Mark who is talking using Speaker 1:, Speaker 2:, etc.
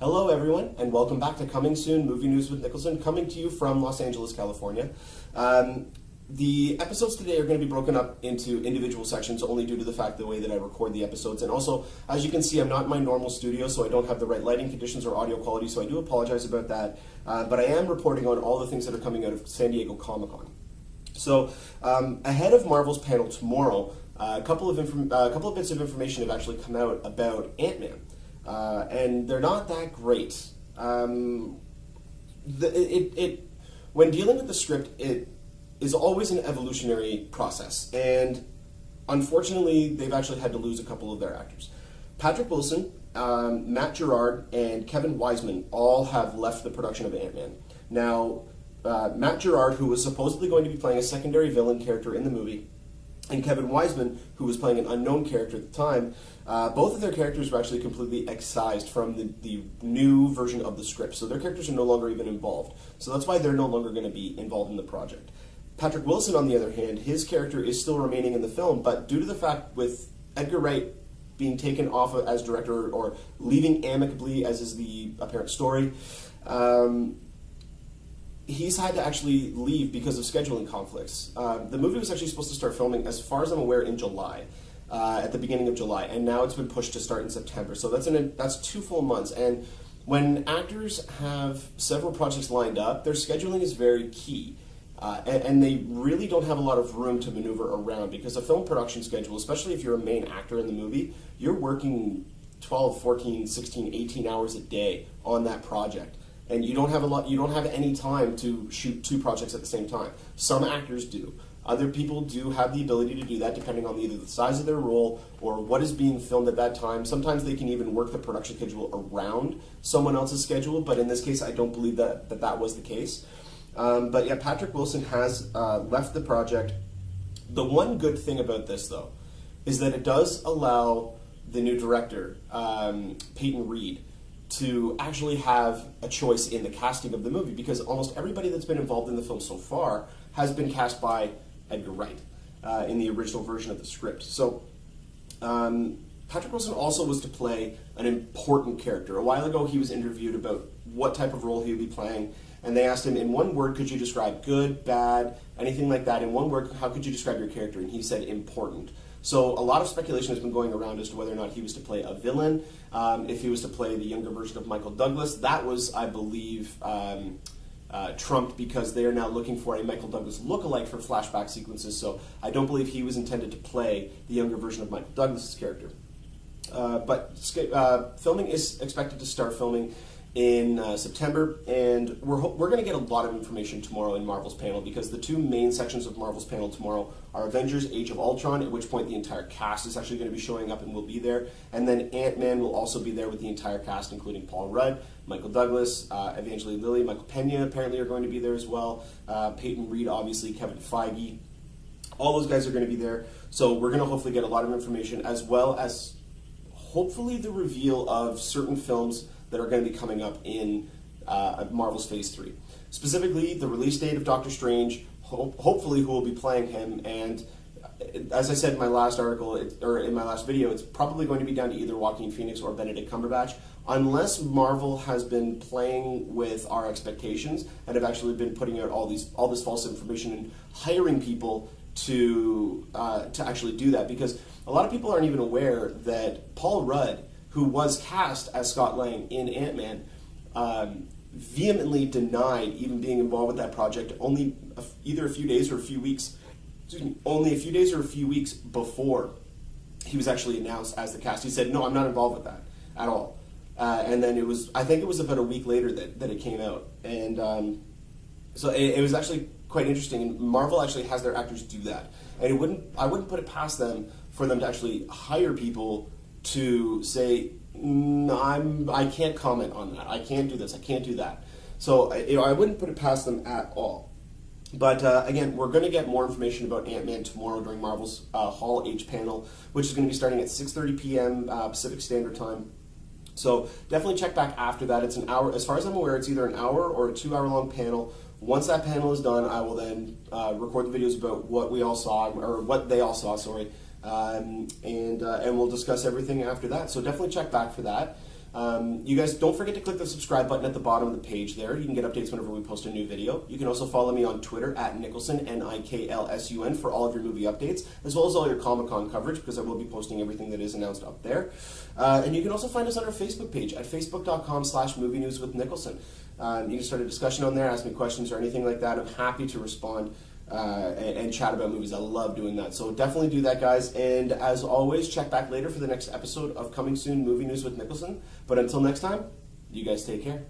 Speaker 1: Hello everyone, and welcome back to Coming Soon Movie News with Niklsun, coming to you from Los Angeles, California. The episodes today are going to be broken up into individual sections only due to the fact the way that I record the episodes. And also, as you can see, I'm not in my normal studio, so I don't have the right lighting conditions or audio quality, so I do apologize about that. But I am reporting on all the things that are coming out of San Diego Comic-Con. So, ahead of Marvel's panel tomorrow, a couple of bits of information have actually come out about Ant-Man. And they're not that great. When dealing with the script, it is always an evolutionary process, and unfortunately, they've actually had to lose a couple of their actors. Patrick Wilson, Matt Gerard, and Kevin Wiseman all have left the production of Ant-Man. Now, Matt Gerard, who was supposedly going to be playing a secondary villain character in the movie, and Kevin Wiseman, who was playing an unknown character at the time, both of their characters were actually completely excised from the new version of the script. So their characters are no longer even involved. So that's why they're no longer going to be involved in the project. Patrick Wilson, on the other hand, his character is still remaining in the film, but due to the fact with Edgar Wright being taken off as director or leaving amicably, as is the apparent story, he's had to actually leave because of scheduling conflicts. The movie was actually supposed to start filming, as far as I'm aware, in July, at the beginning of July, and now it's been pushed to start in September. So that's 2 full months. And when actors have several projects lined up, their scheduling is very key. And they really don't have a lot of room to maneuver around, because a film production schedule, especially if you're a main actor in the movie, you're working 12, 14, 16, 18 hours a day on that project. And you don't have any time to shoot 2 projects at the same time. Some actors do. Other people do have the ability to do that depending on either the size of their role or what is being filmed at that time. Sometimes they can even work the production schedule around someone else's schedule, but in this case I don't believe that was the case. But yeah, Patrick Wilson has left the project. The one good thing about this, though, is that it does allow the new director, Peyton Reed, to actually have a choice in the casting of the movie, because almost everybody that's been involved in the film so far has been cast by Edgar Wright in the original version of the script. So Patrick Wilson also was to play an important character. A while ago he was interviewed about what type of role he would be playing, and they asked him, in one word, could you describe good, bad, anything like that? In one word, how could you describe your character? And he said important. So a lot of speculation has been going around as to whether or not he was to play a villain, if he was to play the younger version of Michael Douglas. That was, I believe, trumped, because they are now looking for a Michael Douglas lookalike for flashback sequences, so I don't believe he was intended to play the younger version of Michael Douglas's character. But filming is expected to start filming in September, and we're going to get a lot of information tomorrow in Marvel's panel, because the 2 main sections of Marvel's panel tomorrow are Avengers Age of Ultron, at which point the entire cast is actually going to be showing up and will be there, and then Ant-Man will also be there with the entire cast, including Paul Rudd, Michael Douglas, Evangeline Lilly, Michael Pena apparently are going to be there as well, Peyton Reed, obviously, Kevin Feige. All those guys are going to be there, so we're going to hopefully get a lot of information, as well as hopefully the reveal of certain films that are going to be coming up in Marvel's Phase 3. Specifically, the release date of Doctor Strange, hopefully who will be playing him, and as I said in my last article, in my last video, it's probably going to be down to either Joaquin Phoenix or Benedict Cumberbatch, unless Marvel has been playing with our expectations and have actually been putting out all this false information and hiring people to actually do that, because a lot of people aren't even aware that Paul Rudd, who was cast as Scott Lang in Ant-Man, vehemently denied even being involved with that project only either a few days or a few weeks, only a few days or a few weeks before he was actually announced as the cast. He said, no, I'm not involved with that at all. And then I think it was about a week later that it came out. And so it was actually quite interesting. Marvel actually has their actors do that. And I wouldn't put it past them for them to actually hire people to say, I can't comment on that. I can't do this. I can't do that. So I wouldn't put it past them at all. But again, we're going to get more information about Ant-Man tomorrow during Marvel's Hall H panel, which is going to be starting at 6:30 p.m. Pacific Standard Time. So definitely check back after that. It's an hour. As far as I'm aware, it's either an hour or a 2-hour-long panel. Once that panel is done, I will then record the videos about what we all saw, or what they all saw, sorry, and we'll discuss everything after that. So definitely check back for that. You guys don't forget to click the subscribe button at the bottom of the page there. You can get updates whenever we post a new video. You can also follow me on Twitter at Niklsun, Niklsun, for all of your movie updates, as well as all your Comic-Con coverage, because I will be posting everything that is announced up there. And you can also find us on our Facebook page at facebook.com/movie news with Niklsun. You can start a discussion on there, ask me questions or anything like that. I'm happy to respond and chat about movies. I love doing that. So definitely do that, guys. And as always, check back later for the next episode of Coming Soon Movie News with Niklsun. But until next time, you guys take care.